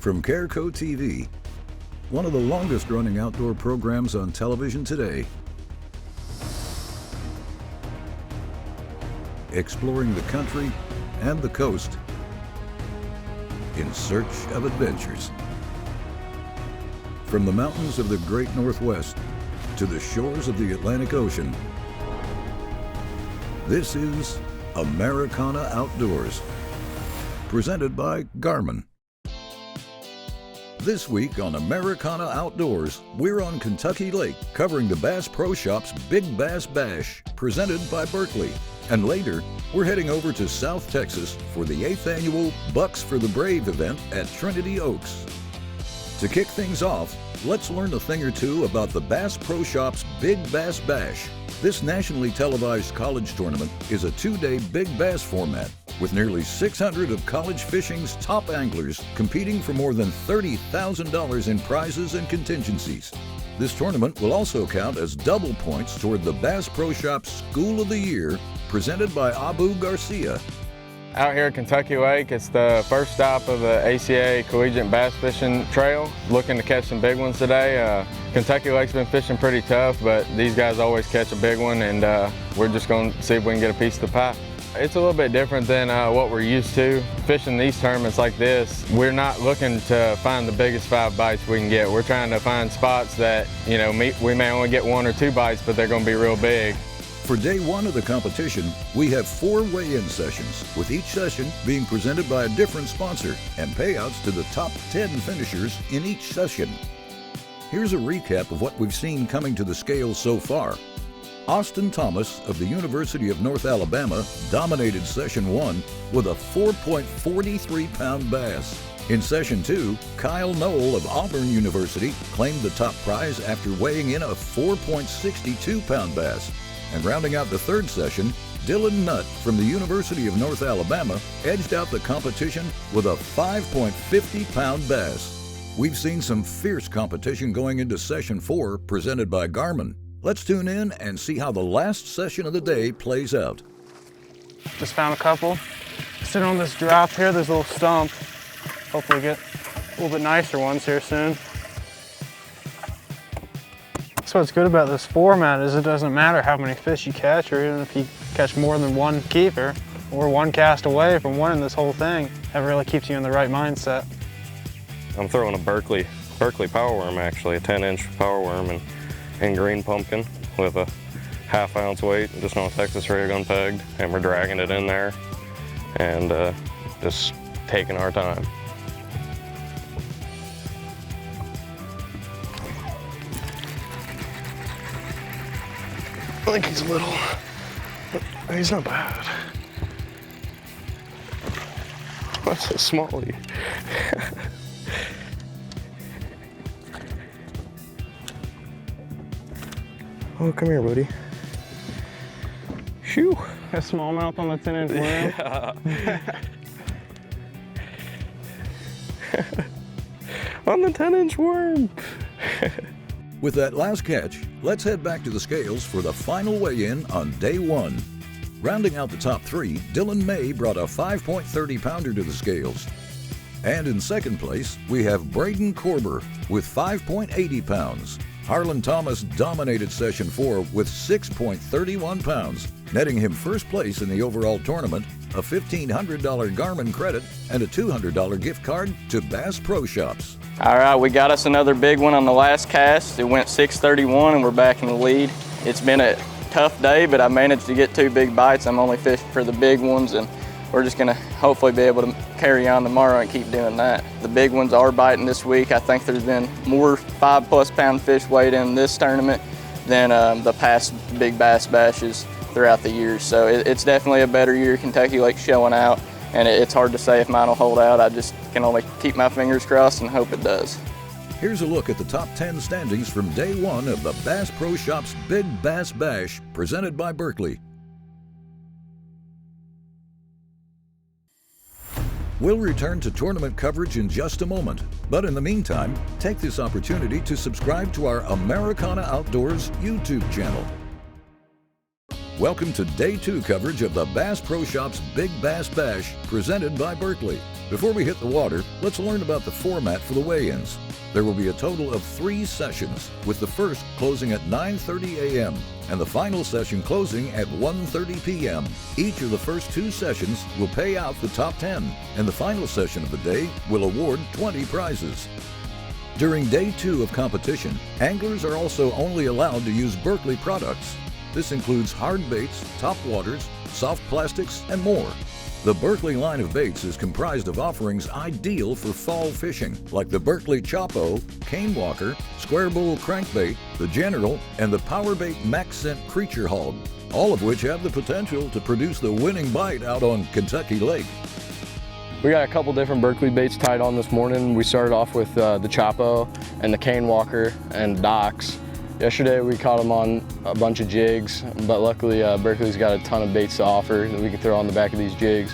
From Careco TV, one of the longest running outdoor programs on television today, exploring the country and the coast in search of adventures. From the mountains of the Great Northwest to the shores of the Atlantic Ocean, this is Americana Outdoors, presented by Garmin. This week on Americana Outdoors, we're on Kentucky Lake covering the Bass Pro Shop's Big Bass Bash, presented by Berkley. And later, we're heading over to South Texas for the 8th annual Bucks for the Brave event at Trinity Oaks. To kick things off, let's learn a thing or two about the Bass Pro Shop's Big Bass Bash. This nationally televised college tournament is a 2-day big bass format with nearly 600 of college fishing's top anglers competing for more than $30,000 in prizes and contingencies. This tournament will also count as double points toward the Bass Pro Shop School of the Year, presented by Abu Garcia. Out here at Kentucky Lake, it's the first stop of the ACA Collegiate Bass Fishing Trail. Looking to catch some big ones today. Kentucky Lake's been fishing pretty tough, but these guys always catch a big one, and we're just going to see if we can get a piece of the pie. It's a little bit different than what we're used to. Fishing these tournaments like this, we're not looking to find the biggest 5 bites we can get. We're trying to find spots that, you know, we may only get 1 or 2 bites, but they're going to be real big. For day 1 of the competition, we have 4 weigh-in sessions, with each session being presented by a different sponsor and payouts to the top 10 finishers in each session. Here's a recap of what we've seen coming to the scales so far. Austin Thomas of the University of North Alabama dominated Session 1 with a 4.43-pound bass. In Session 2, Kyle Knoll of Auburn University claimed the top prize after weighing in a 4.62-pound bass. And rounding out the 3rd session, Dylan Nutt from the University of North Alabama edged out the competition with a 5.50-pound bass. We've seen some fierce competition going into Session 4, presented by Garmin. Let's tune in and see how the last session of the day plays out. Just found a couple. Sitting on this drop here, there's a little stump. Hopefully get a little bit nicer ones here soon. So what's good about this format is it doesn't matter how many fish you catch, or even if you catch more than 1 keeper, or 1 cast away from winning this whole thing. That really keeps you in the right mindset. I'm throwing a Berkley power worm, actually, a 10-inch power worm and green pumpkin with a 1/2 ounce weight, just on a Texas rig unpegged, and we're dragging it in there and just taking our time. I think he's a little, he's not bad. That's a smallie. Oh, come here, buddy. Shoo. A smallmouth on the 10-inch worm. Yeah. On the 10-inch worm. With that last catch, let's head back to the scales for the final weigh-in on day 1. Rounding out the top 3, Dylan May brought a 5.30-pounder to the scales. And in second place, we have Braden Korber with 5.80 pounds. Harlan Thomas dominated Session 4 with 6.31 pounds, netting him first place in the overall tournament, a $1,500 Garmin credit, and a $200 gift card to Bass Pro Shops. All right, we got us another big one on the last cast. It went 6.31 and we're back in the lead. It's been a tough day, but I managed to get 2 big bites. I'm only fishing for the big ones, and we're just gonna hopefully be able to carry on tomorrow and keep doing that. The big ones are biting this week. I think there's been more 5+ pound fish weighed in this tournament than the past big bass bashes throughout the years. So it's definitely a better year. Kentucky Lake's showing out, and it's hard to say if mine will hold out. I just can only keep my fingers crossed and hope it does. Here's a look at the top 10 standings from day 1 of the Bass Pro Shop's Big Bass Bash, presented by Berkley. We'll return to tournament coverage in just a moment, but in the meantime, take this opportunity to subscribe to our Americana Outdoors YouTube channel. Welcome to Day 2 coverage of the Bass Pro Shops Big Bass Bash presented by Berkley. Before we hit the water, let's learn about the format for the weigh-ins. There will be a total of 3 sessions, with the first closing at 9:30 a.m. and the final session closing at 1:30 p.m. Each of the first 2 sessions will pay out the top 10, and the final session of the day will award 20 prizes. During Day 2 of competition, anglers are also only allowed to use Berkley products. This includes hard baits, top waters, soft plastics, and more. The Berkley line of baits is comprised of offerings ideal for fall fishing, like the Berkley Chopo, Cane Walker, Square Bull Crankbait, the General, and the Powerbait Max Scent Creature Hog, all of which have the potential to produce the winning bite out on Kentucky Lake. We got a couple different Berkley baits tied on this morning. We started off with the Chopo and the Cane Walker and docks. Yesterday we caught them on a bunch of jigs, but luckily Berkley's got a ton of baits to offer that we can throw on the back of these jigs.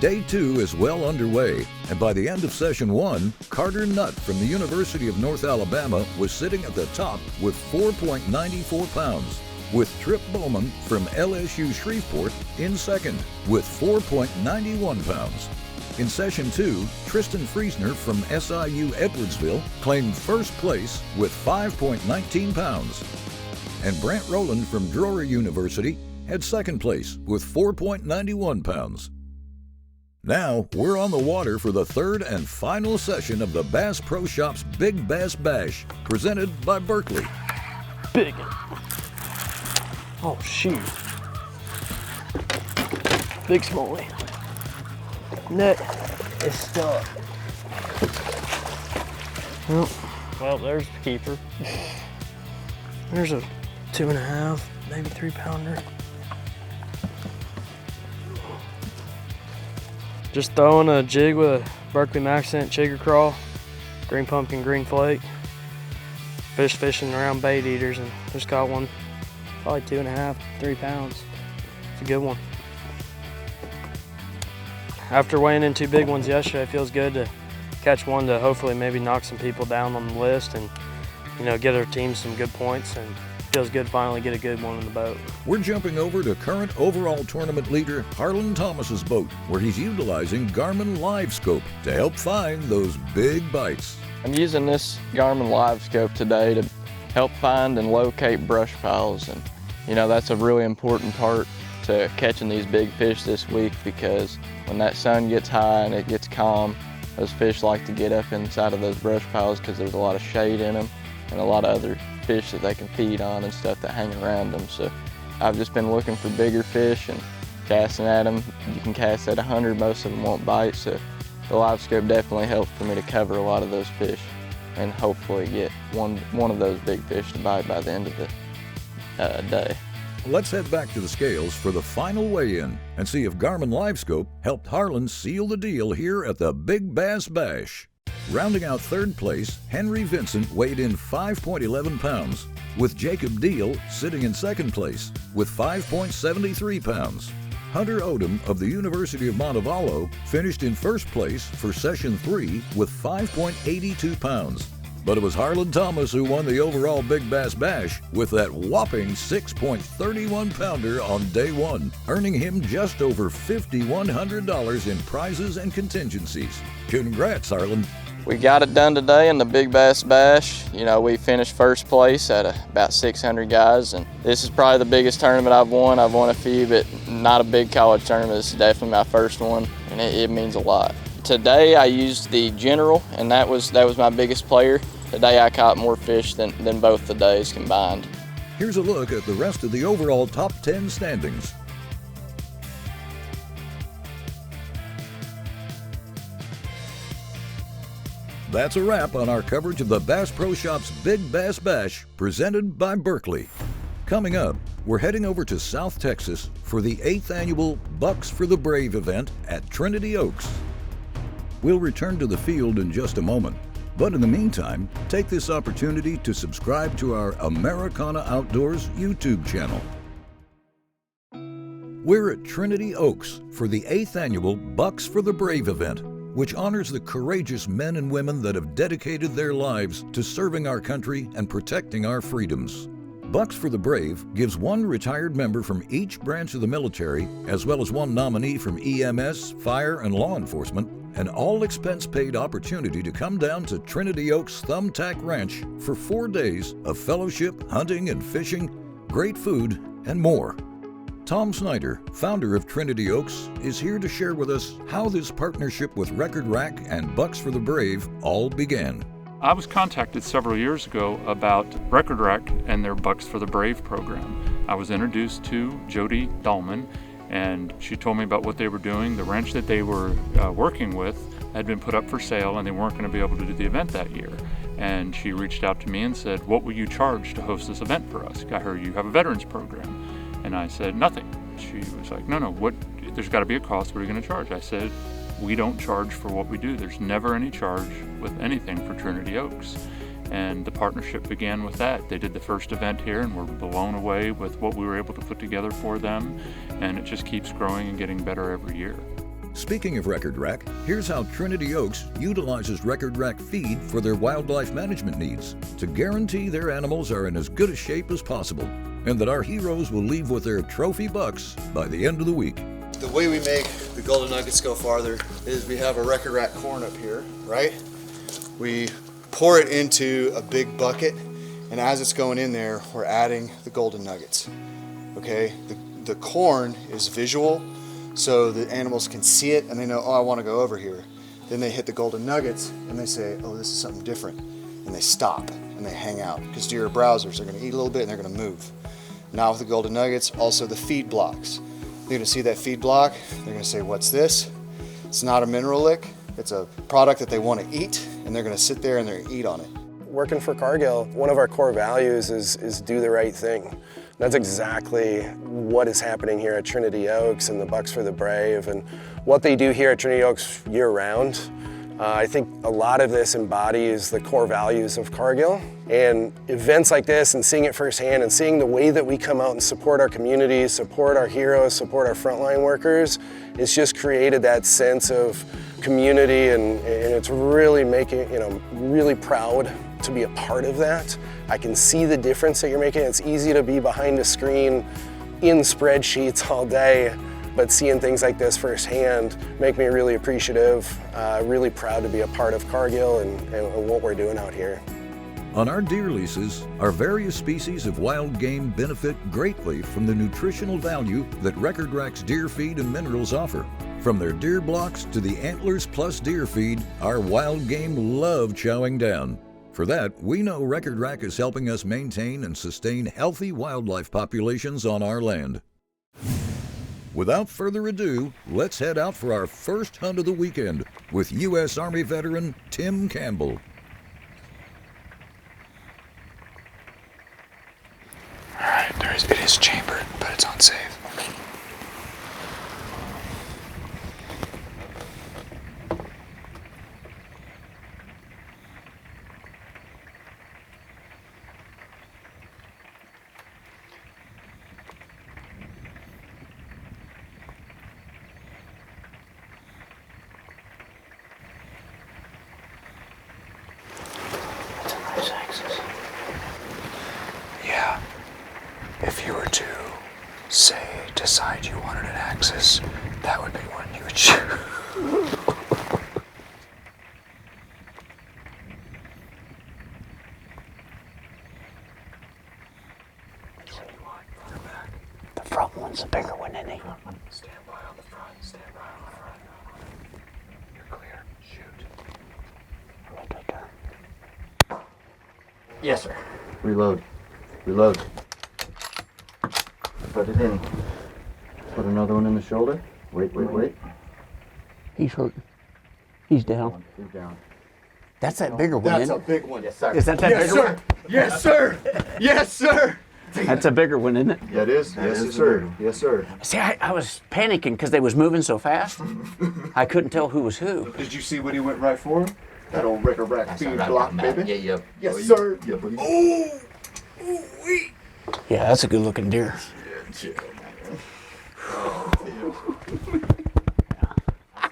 Day 2 is well underway, and by the end of Session 1, Carter Nutt from the University of North Alabama was sitting at the top with 4.94 pounds, with Trip Bowman from LSU Shreveport in second with 4.91 pounds. In Session 2, Tristan Friesner from SIU Edwardsville claimed first place with 5.19 pounds. And Brant Rowland from Drury University had second place with 4.91 pounds. Now, we're on the water for the third and final session of the Bass Pro Shops Big Bass Bash, presented by Berkley. Big. Oh, shoot. Big smallie. Net is stuck. Well, there's the keeper. There's a 2.5, maybe 3 pounder. Just throwing a jig with a Berkley Max Scent Chigger Crawl, green pumpkin, green flake. Fishing around bait eaters, and just caught one, probably 2.5, 3 pounds. It's a good one. After weighing in 2 big ones yesterday, it feels good to catch one to hopefully maybe knock some people down on the list and, you know, get our team some good points, and it feels good to finally get a good one in the boat. We're jumping over to current overall tournament leader Harlan Thomas's boat, where he's utilizing Garmin Live Scope to help find those big bites. I'm using this Garmin Live Scope today to help find and locate brush piles, and you know, that's a really important part to catching these big fish this week, because when that sun gets high and it gets calm, those fish like to get up inside of those brush piles because there's a lot of shade in them and a lot of other fish that they can feed on and stuff that hang around them. So I've just been looking for bigger fish and casting at them. You can cast at 100, most of them won't bite, so the Live Scope definitely helped for me to cover a lot of those fish and hopefully get one of those big fish to bite by the end of the day. Let's head back to the scales for the final weigh-in and see if Garmin Live Scope helped Harlan seal the deal here at the Big Bass Bash. Rounding out third place, Henry Vincent weighed in 5.11 pounds, with Jacob Deal sitting in second place with 5.73 pounds. Hunter Odom of the University of Montevallo finished in first place for Session 3 with 5.82 pounds. But it was Harlan Thomas who won the overall Big Bass Bash with that whopping 6.31 pounder on day 1, earning him just over $5,100 in prizes and contingencies. Congrats, Harlan. We got it done today in the Big Bass Bash. You know, we finished first place at about 600 guys, and this is probably the biggest tournament I've won. I've won a few, but not a big college tournament. This is definitely my first one, and it means a lot. Today I used the General, and that was my biggest player. Today I caught more fish than both the days combined. Here's a look at the rest of the overall top 10 standings. That's a wrap on our coverage of the Bass Pro Shops Big Bass Bash, presented by Berkley. Coming up, we're heading over to South Texas for the 8th annual Bucks for the Brave event at Trinity Oaks. We'll return to the field in just a moment, but in the meantime, take this opportunity to subscribe to our Americana Outdoors YouTube channel. We're at Trinity Oaks for the 8th annual Bucks for the Brave event, which honors the courageous men and women that have dedicated their lives to serving our country and protecting our freedoms. Bucks for the Brave gives one retired member from each branch of the military, as well as one nominee from EMS, fire, and law enforcement, an all-expense-paid opportunity to come down to Trinity Oaks Thumbtack Ranch for 4 days of fellowship, hunting and fishing, great food, and more. Tom Snyder, founder of Trinity Oaks, is here to share with us how this partnership with Record Rack and Bucks for the Brave all began. I was contacted several years ago about Record Rack and their Bucks for the Brave program. I was introduced to Jody Dahlman, and she told me about what they were doing. The ranch that they were working with had been put up for sale, and they weren't going to be able to do the event that year. And she reached out to me and said, "What will you charge to host this event for us? I heard you have a veterans program." And I said, "Nothing." She was like, no, what? There's got to be a cost. What are you going to charge? I said, "We don't charge for what we do. There's never any charge with anything for Trinity Oaks." And the partnership began with that. They did the first event here and were blown away with what we were able to put together for them. And it just keeps growing and getting better every year. Speaking of Record Rack, here's how Trinity Oaks utilizes Record Rack feed for their wildlife management needs to guarantee their animals are in as good a shape as possible, and that our heroes will leave with their trophy bucks by the end of the week. The way we make the golden nuggets go farther is we have a Record Rack corn up here, right? We pour it into a big bucket, and as it's going in there, we're adding the golden nuggets, okay? The corn is visual, so the animals can see it and they know, oh, I want to go over here. Then they hit the golden nuggets and they say, oh, this is something different. And they stop and they hang out, because deer are browsers. They're going to eat a little bit and they're going to move. Now with the golden nuggets, also the feed blocks. They're going to see that feed block. They're going to say, what's this? It's not a mineral lick. It's a product that they want to eat, and they're going to sit there and they're going to eat on it. Working for Cargill, one of our core values is do the right thing. That's exactly what is happening here at Trinity Oaks and the Bucks for the Brave, and what they do here at Trinity Oaks year-round. I think a lot of this embodies the core values of Cargill, and events like this and seeing it firsthand and seeing the way that we come out and support our communities, support our heroes, support our frontline workers, it's just created that sense of community, and it's really making, really proud to be a part of that. I can see the difference that you're making. It's easy to be behind a screen in spreadsheets all day, but seeing things like this firsthand make me really appreciative, really proud to be a part of Cargill and what we're doing out here. On our deer leases, our various species of wild game benefit greatly from the nutritional value that Record Rack's deer feed and minerals offer. From their deer blocks to the Antlers Plus deer feed, our wild game love chowing down. For that, we know Record Rack is helping us maintain and sustain healthy wildlife populations on our land. Without further ado, let's head out for our first hunt of the weekend with U.S. Army veteran Tim Campbell. All right, it is chambered, but it's unsafe. Yeah, if you were to, say, decide you wanted an axis, that would be one you would choose. Which one do you want, front or back? The front one's the bigger one, isn't it? Stand by on the front, stand by on the front. You're clear, shoot. Yes, sir. Reload. Reload. Put it in. Put another one in the shoulder. Wait. He's hurt. He's down. He's down. That's that bigger one, isn't it? That's a big one. Yes, sir. Is that bigger one? Yes, sir. Yes, sir. That's a bigger one, isn't it? Yeah, it is. Yes, sir. Yes, sir. See, I was panicking because they was moving so fast. I couldn't tell who was who. Did you see what he went right for? That old Record Rack feed block, baby. Yeah. Yes, sir. Yeah, buddy. Yeah, that's a good looking deer. Yeah,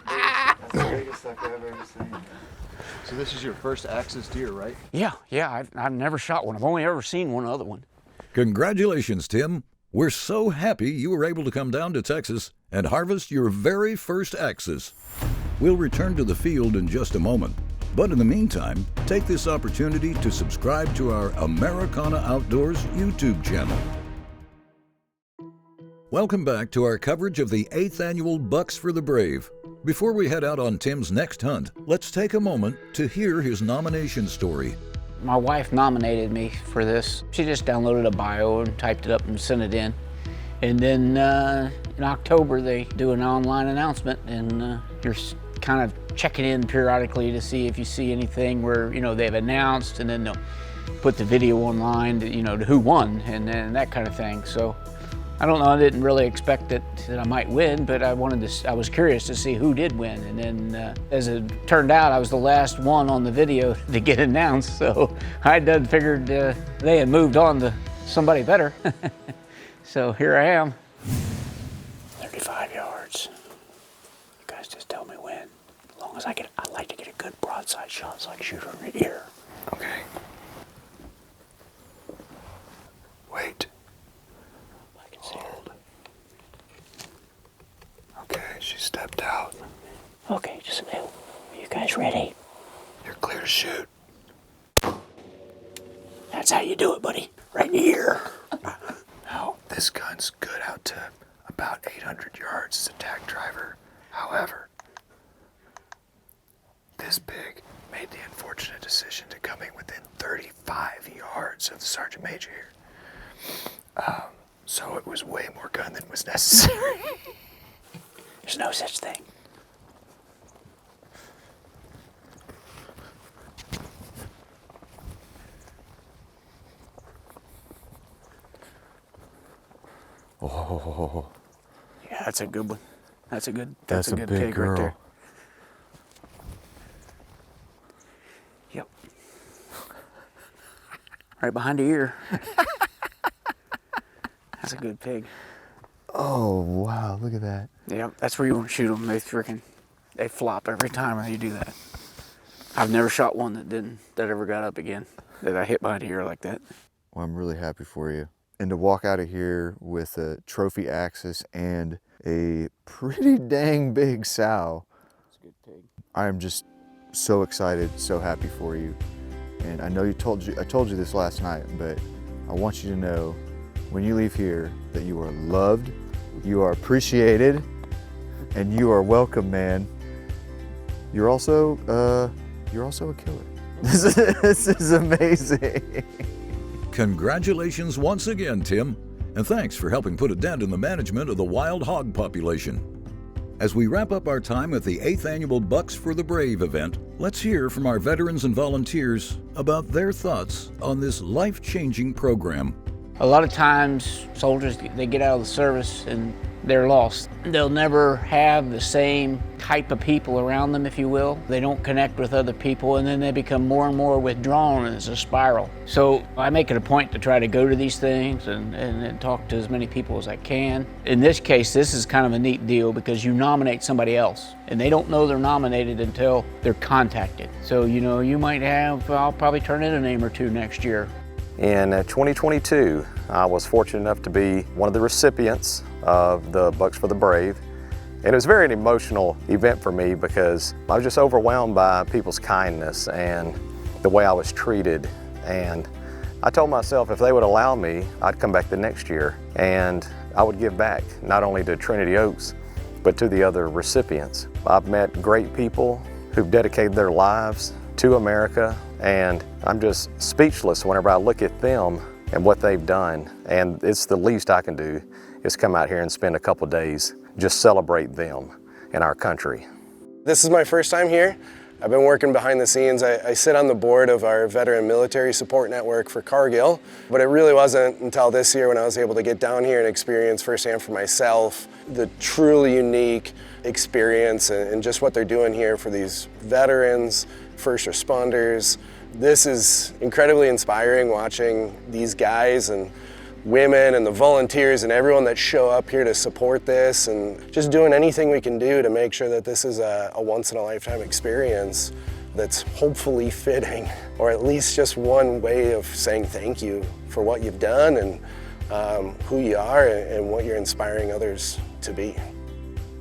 that's the biggest I've ever seen. So this is your first axis deer, right? Yeah, I've never shot one. I've only ever seen one other one. Congratulations, Tim. We're so happy you were able to come down to Texas and harvest your very first axes. We'll return to the field in just a moment, but in the meantime, take this opportunity to subscribe to our Americana Outdoors YouTube channel. Welcome back to our coverage of the 8th annual Bucks for the Brave. Before we head out on Tim's next hunt, let's take a moment to hear his nomination story. My wife nominated me for this. She just downloaded a bio and typed it up and sent it in. And then in October, they do an online announcement, and you're kind of checking in periodically to see if you see anything where, you know, they've announced, and then they'll put the video online, to, you know, to who won and that kind of thing. So I don't know, I didn't really expect that I might win, but I was curious to see who did win. And then as it turned out, I was the last one on the video to get announced. So I done figured they had moved on to somebody better. So here I am. 35 yards. You guys just tell me when. As long as I like to get a good broadside shot so I can shoot her in the ear. Okay. Wait. Hold. Okay, she stepped out. Okay, just are you guys ready? You're clear to shoot. That's how you do it, buddy. Right in the ear. Now, this gun's good out to about 800 yards as a tack driver. However, this pig made the unfortunate decision to come in within 35 yards of the Sergeant Major here. So it was way more gun than was necessary. There's no such thing. Oh. Yeah, that's a good one. That's a good Big pig girl. right there. Yep. Right behind the ear. That's a good pig. Oh, wow, look at that. Yep, that's where you want to shoot them. They flop every time when you do that. I've never shot one that ever got up again, that I hit behind the ear like that. Well, I'm really happy for you. And to walk out of here with a trophy axis and a pretty dang big sow. It's a good pig. I am just so excited, so happy for you. And I know I told you this last night, but I want you to know when you leave here that you are loved, you are appreciated, and you are welcome, man. You're also a killer. This is amazing. Congratulations once again, Tim, and thanks for helping put a dent in the management of the wild hog population. As we wrap up our time at the 8th annual Bucks for the Brave event, let's hear from our veterans and volunteers about their thoughts on this life-changing program. A lot of times, soldiers, they get out of the service and they're lost. They'll never have the same type of people around them, if you will. They don't connect with other people, and then they become more and more withdrawn, and it's a spiral. So I make it a point to try to go to these things and talk to as many people as I can. In this case, this is kind of a neat deal because you nominate somebody else, and they don't know they're nominated until they're contacted. So, you know, you might have, I'll probably turn in a name or two next year. In 2022, I was fortunate enough to be one of the recipients of the Bucks for the Brave. And it was a very emotional event for me because I was just overwhelmed by people's kindness and the way I was treated. And I told myself if they would allow me, I'd come back the next year and I would give back, not only to Trinity Oaks, but to the other recipients. I've met great people who've dedicated their lives to America, and I'm just speechless whenever I look at them and what they've done. And it's the least I can do is come out here and spend a couple days, just celebrate them and our country. This is my first time here. I've been working behind the scenes. I sit on the board of our Veteran Military Support Network for Cargill, but it really wasn't until this year when I was able to get down here and experience firsthand for myself the truly unique experience and just what they're doing here for these veterans, first responders. This is incredibly inspiring watching these guys and women and the volunteers and everyone that show up here to support this, and just doing anything we can do to make sure that this is a once-in-a-lifetime experience that's hopefully fitting, or at least just one way of saying thank you for what you've done and who you are and what you're inspiring others to be.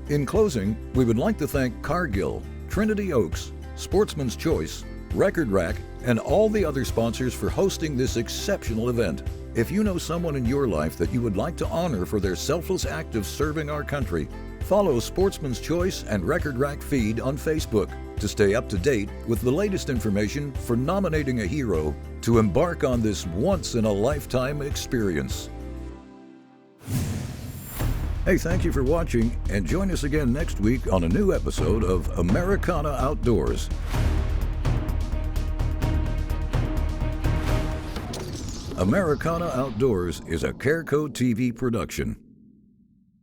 In closing, we would like to thank Cargill, Trinity Oaks, Sportsman's Choice, Record Rack, and all the other sponsors for hosting this exceptional event. If you know someone in your life that you would like to honor for their selfless act of serving our country, follow Sportsman's Choice and Record Rack feed on Facebook to stay up to date with the latest information for nominating a hero to embark on this once-in-a-lifetime experience. Hey, thank you for watching, and join us again next week on a new episode of Americana Outdoors. Americana Outdoors is a Careco TV production.